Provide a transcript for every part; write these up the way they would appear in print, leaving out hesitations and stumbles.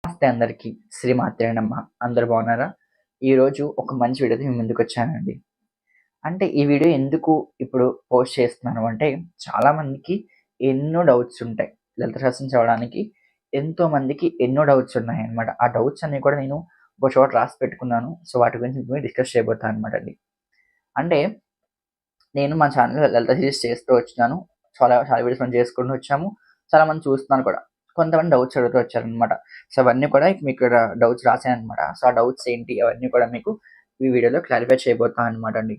నమస్తే అందరికీ. శ్రీమాత్రే నమః. అందరూ బాగున్నారా? ఈరోజు ఒక మంచి వీడియోతో మీ ముందుకొచ్చానండి. అంటే ఈ వీడియో ఎందుకు ఇప్పుడు పోస్ట్ చేస్తున్నాను అంటే, చాలా మందికి ఎన్నో డౌట్స్ ఉంటాయి. లలిత శాస్త్రం చదవడానికి ఎంతో మందికి ఎన్నో డౌట్స్ ఉన్నాయన్నమాట. ఆ డౌట్స్ అన్నీ కూడా నేను ఒక చోట రాసి పెట్టుకున్నాను. సో, వాటి గురించి ఇప్పుడు డిస్కస్ చేయబోతున్నాను అనమాట అండి. అంటే నేను మా ఛానెల్‌లో లలిత సీరీస్ చేస్తూ వచ్చినాను. చాలా చాలా వీడియోస్ మనం చేసుకుంటూ వచ్చాము. చాలా మంది చూస్తున్నారు కూడా. కొంతమంది డౌట్స్ అడుగుతూ వచ్చారనమాట. సో, అవన్నీ కూడా మీకు ఇక్కడ డౌట్స్ రాశాననమాట. సో, ఆ డౌట్స్ ఏంటి అవన్నీ కూడా మీకు ఈ వీడియోలో క్లారిఫై చేయబోతున్నాను అనమాట అండి.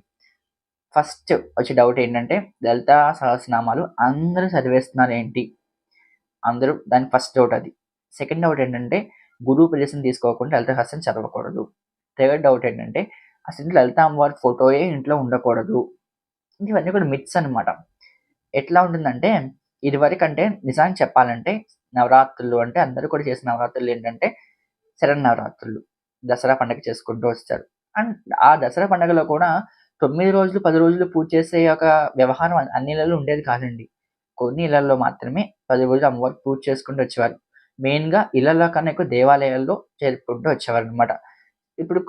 ఫస్ట్ వచ్చే డౌట్ ఏంటంటే, లలితా సహస్రనామాలు అందరూ చదివేస్తున్నారేంటి? అందరూ దానికి ఫస్ట్ డౌట్ అది. సెకండ్ డౌట్ ఏంటంటే, గురూపదేశం తీసుకోకుండా లలిత సహస్రం చదవకూడదు. థర్డ్ డౌట్ ఏంటంటే, అసలు లలిత అమ్మవారి ఫోటోయే ఇంట్లో ఉండకూడదు. ఇవన్నీ కూడా మిత్స్ అనమాట. ఎట్లా ఉంటుందంటే, ఇదివరకంటే నిజానికి చెప్పాలంటే నవరాత్రులు అంటే అందరూ కూడా చేసే నవరాత్రులు ఏంటంటే శరన్నవరాత్రులు. దసరా పండగ చేసుకుంటూ వస్తారు. అండ్ ఆ దసరా పండగలో కూడా 9 రోజులు, 10 రోజులు పూజ చేసే ఒక వ్యవహారం అన్ని ఇళ్లలో ఉండేది కాదండి. కొన్ని ఇళ్లల్లో మాత్రమే 10 రోజులు అమ్మవారికి పూజ చేసుకుంటూ వచ్చేవారు. మెయిన్‌గా ఇళ్లల్లో కన్నా ఎక్కువ దేవాలయాల్లో జరుపుకుంటూ వచ్చేవారనమాట. ఇప్పుడు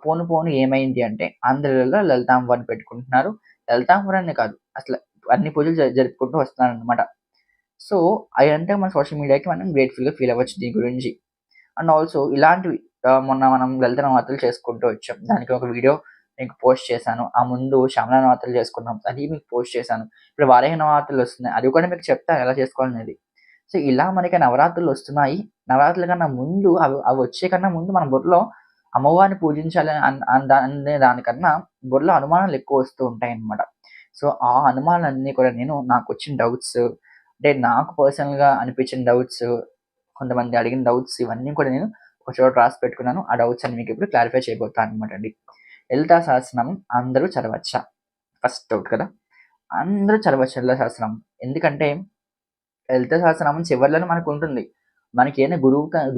పోను పోను ఏమైంది అంటే అందరిళ్ళలో లలిత అమ్మవారిని పెట్టుకుంటున్నారు. లలిత అమ్మవారనే కాదు అసలు అన్ని పూజలు జరుపుకుంటూ వస్తున్నారనమాట. సో, అయంటే మన సోషల్ మీడియాకి మనం గ్రేట్‌ఫుల్‌గా ఫీల్ అవ్వచ్చు దీని గురించి. అండ్ ఆల్సో ఇలాంటివి మొన్న మనం లలిత నవరాత్రులు చేసుకుంటూ వచ్చాం. దానికి ఒక వీడియో మీకు పోస్ట్ చేశాను. ఆ ముందు శ్యామల నవరాత్రులు చేసుకున్నాం. అది మీకు పోస్ట్ చేశాను. ఇప్పుడు వారాహి నవరాత్రులు వస్తున్నాయి. అది కూడా మీకు చెప్తాను ఎలా చేసుకోవాలనేది. సో, ఇలా మనకి నవరాత్రులు వస్తున్నాయి. నవరాత్రుల కన్నా ముందు అవి వచ్చే కన్నా ముందు మన బుర్రలో అమ్మవారిని పూజించాలి అనే దానికన్నా బుర్రలో అనుమానాలు ఎక్కువ వస్తూ ఉంటాయన్నమాట. సో, ఆ అనుమానాలన్నీ కూడా నేను నాకొచ్చిన డౌట్స్ అంటే నాకు పర్సనల్‌గా అనిపించిన డౌట్స్, కొంతమంది అడిగిన డౌట్స్ ఇవన్నీ కూడా నేను ఒక చోట రాసి పెట్టుకున్నాను. ఆ డౌట్స్ అన్ని మీకు ఇప్పుడు క్లారిఫై చేయబోతున్నాను అనమాట అండి. లలితా సహస్రనామం అందరూ చదవచ్చా? ఫస్ట్ డౌట్ కదా! అందరూ చదవచ్చు లలితా సహస్రనామం. ఎందుకంటే లలిత సహస్రనామం చివర్లోనే మనకుంటుంది. మనకేమైనా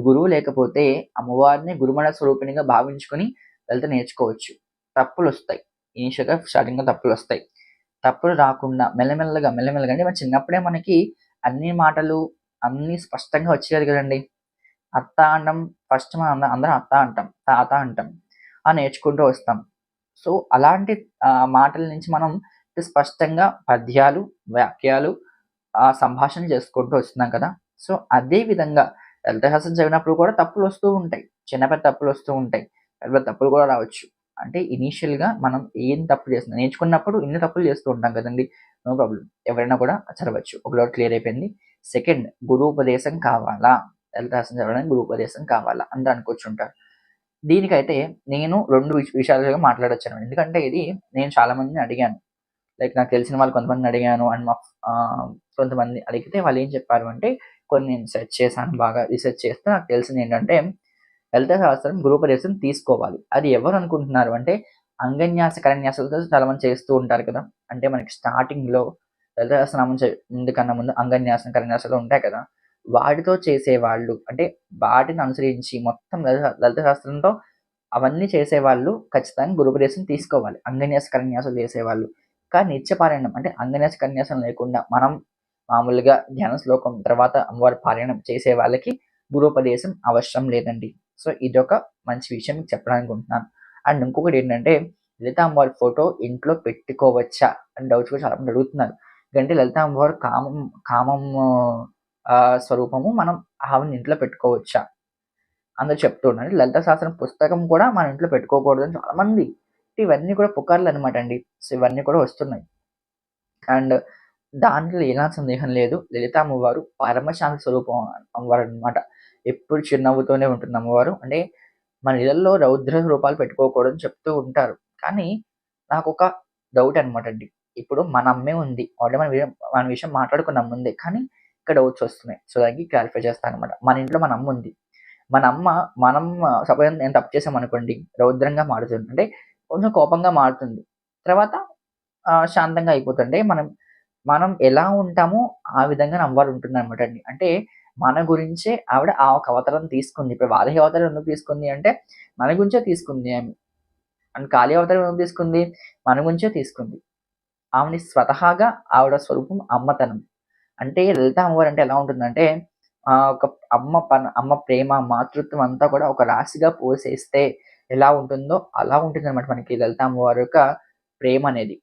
గురువు లేకపోతే అమ్మవారిని గురుమల స్వరూపిణిగా భావించుకొని లలిత నేర్చుకోవచ్చు. తప్పులొస్తాయి. ఇనీషియల్‌గా స్టార్టింగ్‌లో తప్పులొస్తాయి. తప్పులు రాకుండా మెల్లమెల్లగా అంటే మన చిన్నప్పుడే మనకి అన్ని మాటలు అన్నీ స్పష్టంగా వచ్చేది కదండీ! అత్త అనడం ఫస్ట్ మనం అందరం అత్త అంటాం. తాత అంటాం. నేర్చుకుంటూ వస్తాం. సో, అలాంటి మాటల నుంచి మనం స్పష్టంగా పద్యాలు, వాక్యాలు సంభాషణ చేసుకుంటూ వస్తున్నాం కదా! సో, అదే విధంగా లలిత సహస్రం చదివినప్పుడు కూడా తప్పులొస్తూ ఉంటాయి. చిన్న పెద్ద తప్పులొస్తూ ఉంటాయి. పెద్ద పెద్ద తప్పులు కూడా రావచ్చు. అంటే ఇనీషియల్‌గా మనం ఏం తప్పు చేస్తున్నా నేర్చుకున్నప్పుడు ఇన్ని తప్పులు చేస్తూ ఉంటాం కదండీ! No problem. ఎవరైనా కూడా చదవచ్చు. ఒక డౌట్ క్లియర్ అయిపోయింది. సెకండ్ గురూపదేశం కావాలా? లలిత సహస్రం చదవడానికి గురూపదేశం కావాలా? అందరూ అనుకుంటుంటారు. దీనికైతే నేను 2 విషయాలుగా మాట్లాడొచ్చనమాట. ఎందుకంటే ఇది నేను చాలా మందిని అడిగాను. లైక్ నాకు తెలిసిన వాళ్ళు కొంతమందిని అడిగాను. అండ్ కొంతమంది అడిగితే వాళ్ళేం చెప్పారు అంటే, కొన్ని నేను సెర్చ్ చేశాను బాగా రిసర్చ్ చేస్తే నాకు తెలిసిందేంటంటే, లలిత సహస్రం గురూపదేశం తీసుకోవాలి. అది ఎవరు అనుకుంటున్నారు అంటే, అంగన్యాస, కరన్యాసాలతో చాలా మంది చేస్తూ ఉంటారు కదా! అంటే మనకి స్టార్టింగ్‌లో లలిత సహస్రనామం ముందు ముందు అంగన్యాసం, కరన్యాసాలు ఉంటాయి కదా! వాటితో చేసేవాళ్ళు అంటే వాటిని అనుసరించి మొత్తం లలిత శాస్త్రంతో అవన్నీ చేసేవాళ్ళు ఖచ్చితంగా గురుపదేశం తీసుకోవాలి. అంగన్యాస, కరన్యాసాలు చేసేవాళ్ళు. కానీ నిత్యపారాయణం అంటే అంగన్యాస, కన్యాసం లేకుండా మనం మామూలుగా ధ్యాన శ్లోకం తర్వాత అమ్మవారి పారాయణం చేసే వాళ్ళకి గురూపదేశం అవసరం లేదండి. సో, ఇదొక మంచి విషయం మీకు చెప్పడానికుంటున్నాను. అండ్ ఇంకొకటేంటంటే లలిత అమ్మవారి ఫోటో ఇంట్లో పెట్టుకోవచ్చా? అని డౌట్స్ కూడా చాలా మంది అడుగుతున్నారు. ఎందుకంటే లలిత అమ్మవారు కామం స్వరూపము. మనం ఆవిడని ఇంట్లో పెట్టుకోవచ్చా? అందరూ చెప్తూ ఉన్నారు. లలిత సహస్రం పుస్తకం కూడా మన ఇంట్లో పెట్టుకోకూడదని చాలామంది ఇవన్నీ కూడా పుకార్లనమాట అండి. సో, ఇవన్నీ కూడా వస్తున్నాయి. అండ్ దాంట్లో ఎలాంటి సందేహం లేదు. లలిత అమ్మవారు పరమశాంతి స్వరూపం అమ్మవారనమాట. ఎప్పుడు చిరునవ్వుతోనే ఉంటుంది అమ్మవారు. అంటే మన ఇళ్లల్లో రౌద్ర రూపాలు పెట్టుకోకూడదని చెప్తూ ఉంటారు. కానీ నాకొక డౌట్ అనమాట అండి. ఇప్పుడు మన అమ్మే ఉంది. ఆల్రెడీ మన విషయం మాట్లాడుకున్నాం ముందే. కానీ ఇక్కడ డౌట్స్ వస్తున్నాయి. సో, దానికి క్లారిఫై చేస్తాననమాట. మన ఇంట్లో మన అమ్మ ఉంది. మన అమ్మ మనం సపోజ్ నేను తప్పు చేశామనుకోండి, రౌద్రంగా మారుతుంది. అంటే కొంచెం కోపంగా మారుతుంది. తర్వాత శాంతంగా అయిపోతుంది. మనం మనం ఎలా ఉంటామో ఆ విధంగానే అమ్మవారు ఉంటుందనమాట అండి. అంటే మన గురించే ఆవిడ ఆ ఒక అవతారం తీసుకుంది. ఇప్పుడు వారాహి అవతారం ఎందుకు తీసుకుంది అంటే, మన గురించే తీసుకుంది ఆమె. అండ్ కాళీ అవతారం ఎందుకు తీసుకుంది? మన గురించే తీసుకుంది. ఆవిడ స్వతహాగా ఆవిడ స్వరూపం అమ్మతనం. అంటే లలిత అమ్మవారు అంటే ఎలా ఉంటుందంటే, ఒక అమ్మ ప్రేమ, మాతృత్వం అంతా కూడా ఒక రాశిగా పోసేస్తే ఎలా ఉంటుందో అలా ఉంటుందనమాట మనకి లలిత అమ్మవారి యొక్క ప్రేమనేది.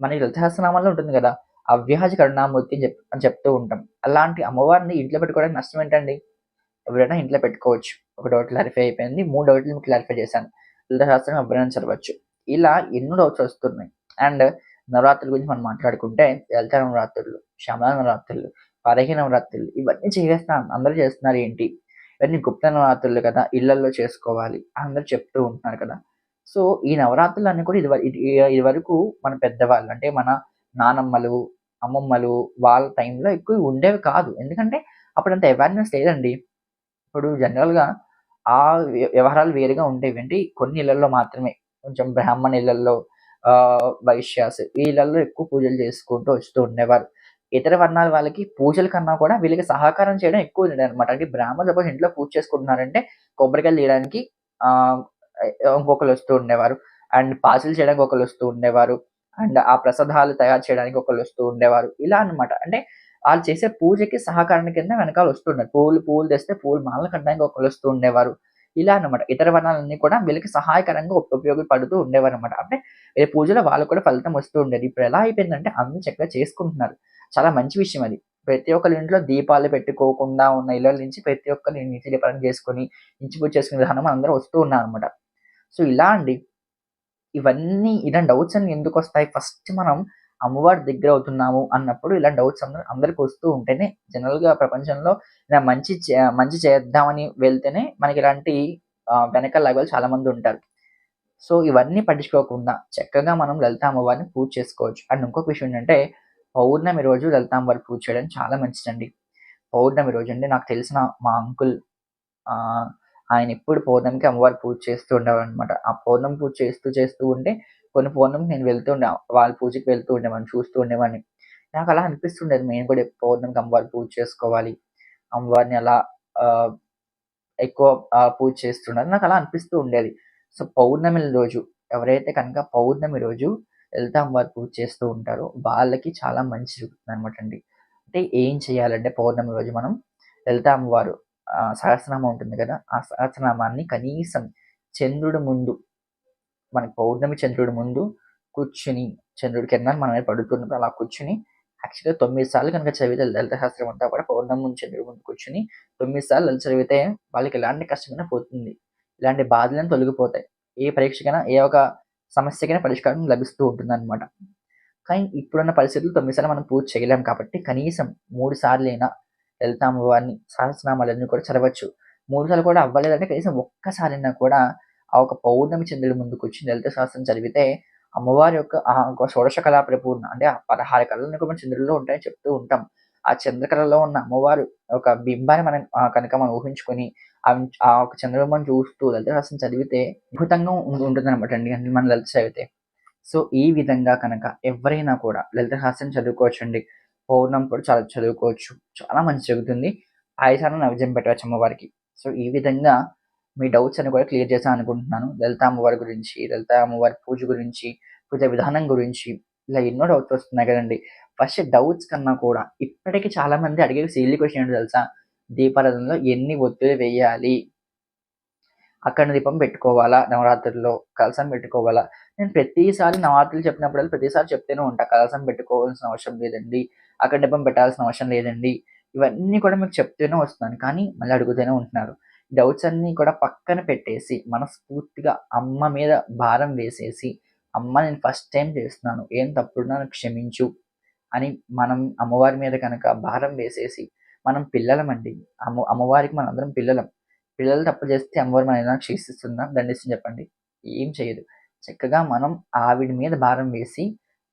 మనకి లలిత సహస్రనామాల్లో ఉంటుంది గదా! అవ్యాజ కరుణామూర్తి అని చెప్తూ ఉంటాం. అలాంటి అమ్మవారిని ఇంట్లో పెట్టుకోవడానికి నష్టం ఏంటండి? ఎవరైనా ఇంట్లో పెట్టుకోవచ్చు. ఒక డౌట్ క్లారిఫై అయిపోయింది. 3 డౌట్లు మీకు క్లారిఫై చేశాను. లలిత సహస్రం ఎవరైనా చదవచ్చు. ఇలా ఎన్నో డౌట్స్ వస్తున్నాయి. అండ్ నవరాత్రుల గురించి మనం మాట్లాడుకుంటే లలిత నవరాత్రులు, శమల నవరాత్రులు, పరహి నవరాత్రులు ఇవన్నీ అందరూ చేస్తున్నారు ఏంటి? ఇవన్నీ గుప్త నవరాత్రులు కదా! ఇళ్లల్లో చేసుకోవాలి అందరూ చెప్తూ ఉంటున్నారు కదా! సో, ఈ నవరాత్రులన్నీ కూడా ఇదివరకు మన పెద్దవాళ్ళు అంటే మన నానమ్మలు, అమ్మమ్మలు వాళ్ళ టైంలో ఎక్కువ ఉండేవి కాదు. ఎందుకంటే అప్పుడంత అవేర్‌నెస్ లేదండి. ఇప్పుడు జనరల్‌గా ఆ వ్యవహారాలు వేరుగా ఉండేవి. అంటే కొన్ని ఇళ్లల్లో మాత్రమే. కొంచెం బ్రాహ్మణ ఇళ్లల్లో వైశ్యాస్ ఈ ఇళ్లల్లో ఎక్కువ పూజలు చేసుకుంటూ వస్తూ ఉండేవారు. ఇతర వర్ణాల వాళ్ళకి పూజల కన్నా కూడా వీళ్ళకి సహకారం చేయడం ఎక్కువ ఉండేదనమాట. అంటే బ్రాహ్మణులు సపోజ్ ఇంట్లో పూజ చేసుకుంటున్నారంటే కొబ్బరికాయలు తీయడానికి ఆహ్, ఇంకొకళ్ళు వస్తూ ఉండేవారు. అండ్ పాశలు చేయడానికి ఒకళ్ళొస్తూ ఉండేవారు. అండ్ ఆ ప్రసాదాలు తయారు చేయడానికి ఒకళ్ళొస్తూ ఉండేవారు. ఇలా అన్నమాట. అంటే ఆళ్ళు చేసే పూజకి సహకారం కింద వెనకాల వస్తున్నారు. పూలు తెస్తే పూల మాలలు కట్టడానికి ఒకళ్ళొస్తూ ఉండేవారు. ఇలా అన్నమాట. ఇతర వర్ణాలన్నీ కూడా వీళ్ళకి సహాయకరంగా ఉపయోగపడుతూ ఉండేవారన్నమాట. అంటే ఈ పూజలో వాళ్ళకి కూడా ఫలితం వస్తూ ఉండేది. ఇప్పుడు ఎలా అయిపోయిందంటే అందరూ చక్కగా చేసుకుంటున్నారు. చాలా మంచి విషయం అది. ప్రతి ఒక్కళ్ళ ఇంట్లో దీపాలు పెట్టుకోకుండా ఉన్న ఇళ్ళల నుంచి ప్రతి ఒక్కళ్ళు నిత్య దీపారాధన చేసుకొని, ఇంటి పూజ చేసుకునే విధానం అందరూ వస్తూ ఉన్నారన్నమాట. సో, ఇలా అండి. ఇవన్నీ ఇలాంటి డౌట్స్ అన్నీ ఎందుకొస్తాయి? ఫస్ట్ మనం అమ్మవారి దగ్గరవుతున్నాము అన్నప్పుడు ఇలాంటి డౌట్స్ అందరికి వస్తూ ఉంటేనే జనరల్‌గా ప్రపంచంలో ఇలా మంచి చేద్దామని వెళ్తేనే మనకిలాంటి వెనకాల లాగేవాళ్ళు చాలా మందుంటారు. సో, ఇవన్నీ పట్టించుకోకుండా చక్కగా మనం లలిత అమ్మవారిని పూజ చేసుకోవచ్చు. అండ్ ఇంకొక విషయం ఏంటంటే, పౌర్ణమి రోజు లలిత అమ్మవారి పూజ చేయడం చాలా మంచిదండి. పౌర్ణమి రోజండి నాకు తెలిసిన మా అంకుల్ ఆహ్, ఆయనెప్పుడు పౌర్ణమికి అమ్మవారి పూజ చేస్తూ ఉండేవారనమాట. ఆ పౌర్ణమి పూజ చేస్తూ ఉంటే కొన్ని పౌర్ణమికి నేను వెళ్తూ ఉండే వాళ్ళ పూజకి వెళ్తూ ఉండేవాడిని. చూస్తూ ఉండేవాడిని. నాకలా అనిపిస్తుండేది మేము కూడా పౌర్ణమికి అమ్మవారి పూజ చేసుకోవాలి. అమ్మవారిని అలా ఆహ్, ఎక్కువ పూజ చేస్తుండాలి. నాకలా అనిపిస్తూ ఉండేది. సో, పౌర్ణమి రోజు ఎవరైతే కనుక పౌర్ణమి రోజు లలిత అమ్మవారి పూజ చేస్తూ ఉంటారో వాళ్ళకి చాలా మంచి జరుగుతుందనమాటండి. అంటే ఏం చేయాలంటే పౌర్ణమి రోజు మనం లలిత అమ్మవారు సహస్రనామం ఉంటుంది కదా! ఆ సహస్రనామాన్ని కనీసం చంద్రుడి ముందు మనకి పౌర్ణమి చంద్రుడి ముందు కూర్చొని చంద్రుడి కిరణాలు మన మీద పడుతున్నప్పుడు అలా కూర్చొని యాక్చువల్‌గా 9 సార్లు గనుక చదివితే లలిత సహస్రం అంతా కూడా పౌర్ణమి ముందు చంద్రుడి ముందు కూర్చొని 9 సార్లు లలిత చదివితే వాళ్ళకి ఎలాంటి కష్టమైనా పోతుంది. ఇలాంటి బాధలన్నీ తొలగిపోతాయి. ఏ పరీక్షకైనా ఏ ఒక సమస్యకైనా పరిష్కారం లభిస్తూ ఉంటుందన్నమాట. కానీ ఇప్పుడున్న పరిస్థితుల్లో 9 సార్లు మనం పూజ చేయలేం కాబట్టి కనీసం 3 సార్లైనా లలిత అమ్మవారిని సహస్రనామాలన్నీ కూడా చదవచ్చు. 3 సార్లు కూడా అవ్వలేదంటే కనీసం ఒక్కసారైనా కూడా ఆ ఒక పౌర్ణమి చంద్రుడి ముందుకొచ్చి లలిత సహస్రం చదివితే అమ్మవారి యొక్క ఒక షోడశ కళా పరిపూర్ణ అంటే ఆ 16 కళలన్నీ కూడా చంద్రుడిలో ఉంటాయని చెప్తూ ఉంటాం. ఆ చంద్రకళలో ఉన్న అమ్మవారు ఒక బింబాన్ని మనం కనుక మనం ఊహించుకొని ఆ ఒక చంద్రబింబాన్ని చూస్తూ లలిత సహస్రం చదివితే అద్భుతంగా ఉంటుందన్నమాటండి. అంటే మనం లలిత చదివితే. సో, ఈ విధంగా కనుక ఎవ్వరైనా కూడా లలిత సహస్రం చదువుకోవచ్చండి. పౌర్ణమి కూడా చాలా చదువుకోవచ్చు. చాలా మంచి జరుగుతుంది. పాయసాన్ని నైవేద్యం పెట్టవచ్చు అమ్మవారికి. సో, ఈ విధంగా మీ డౌట్స్ అన్ని కూడా క్లియర్ చేశాను అనుకుంటున్నాను. లలిత అమ్మవారి గురించి, లలిత అమ్మవారి పూజ గురించి, పూజ విధానం గురించి ఇలా ఎన్నో డౌట్స్ వస్తున్నాయి కదండీ! ఫస్ట్ డౌట్స్ కన్నా కూడా ఇప్పటికి చాలా మంది అడిగే సిల్లీ క్వెషన్ ఏంటో తెలుసా? దీపారాధనలో ఎన్ని ఒత్తులు వేయాలి? అఖండ దీపం పెట్టుకోవాలా నవరాత్రుల్లో? కలశం పెట్టుకోవాలా? నేను ప్రతిసారి నవరాత్రులు చెప్పినప్పుడల్లా ప్రతిసారి చెప్తూనే ఉంటా. కలశం పెట్టుకోవాల్సిన అవసరం లేదండి. అఖండ దీపం పెట్టాల్సిన అవసరం లేదండి. ఇవన్నీ కూడా మీకు చెప్తూనే వస్తున్నాను. కానీ మళ్ళీ అడుగుతూనే ఉంటున్నారు. డౌట్స్ అన్నీ కూడా పక్కన పెట్టేసి, మనస్ఫూర్తిగా అమ్మ మీద భారం వేసేసి, అమ్మ నేను ఫస్ట్ టైమ్ చేస్తున్నాను. ఏం తప్పున్నా నన్ను క్షమించు అని మనం అమ్మవారి మీద కనుక భారం వేసేసి, మనం పిల్లలమండి. అమ్మవారికి మనందరం పిల్లలం. పిల్లలు తప్పు చేస్తే అమ్మవారు మనల్ని శిక్షిస్తుందా? దండిస్తుందా చెప్పండి? ఏం చేయదు. చక్కగా మనం ఆవిడ మీద భారం వేసి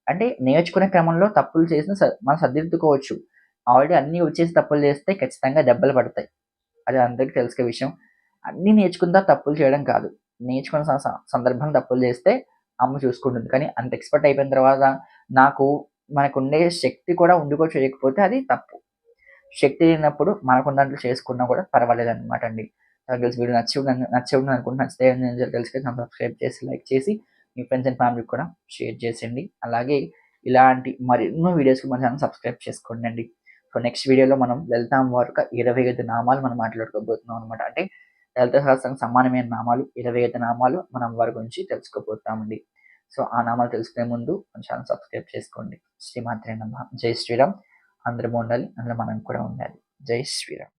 అంటే నేర్చుకునే క్రమంలో తప్పులు చేసినా మనం సరిదిద్దుకోవచ్చు. ఆల్రెడీ అన్నీ వచ్చేసి తప్పులు చేస్తే ఖచ్చితంగా దెబ్బలు పడతాయి. అది అందరికి తెలిసిన విషయం. అన్నీ నేర్చుకున్న తర్వాత తప్పులు చేయడం కాదు. నేర్చుకున్న సందర్భంలో తప్పులు చేస్తే అమ్మ చూసుకుంటుంది. కానీ అంత ఎక్స్‌పర్ట్ అయిపోయిన తర్వాత నాకు మనకుండే శక్తి కూడా ఉండి కూడా చేయకపోతే అది తప్పు. శక్తి లేనప్పుడు మనకున్న దాంట్లో చేసుకున్నా కూడా పర్వాలేదనమాట అండి. నాకు తెలిసి వీడియో నచ్చే ఉంటుంది అనుకుంటున్నాను. నచ్చితే ఏం చేయాలో తెలుసు కదా! సబ్స్క్రైబ్ చేసి, లైక్ చేసి, మీ ఫ్రెండ్స్ అండ్ ఫ్యామిలీకి కూడా షేర్ చేసేయండి. అలాగే ఇలాంటి మరెన్నో వీడియోస్‌కి మన ఛానెల్ సబ్స్క్రైబ్ చేసుకోండండి. సో నెక్స్ట్ వీడియోలో మనం లలిత అమ్మవారి యొక్క 25 నామాలు మనం మాట్లాడుకోబోతున్నాం అనమాట. అంటే లలిత సహస్రానికి సమానమైన నామాలు 25 నామాలు మనం అమ్మవారి గురించి తెలుసుకోబోతామండి. సో ఆ నామాలు తెలుసుకునే ముందు మన ఛానల్ సబ్స్క్రైబ్ చేసుకోండి. శ్రీమాత్రే నమః. జై శ్రీరామ్. అందరూ బాగుండాలి, అందులో మనం కూడా ఉండాలి. జై శ్రీరామ్.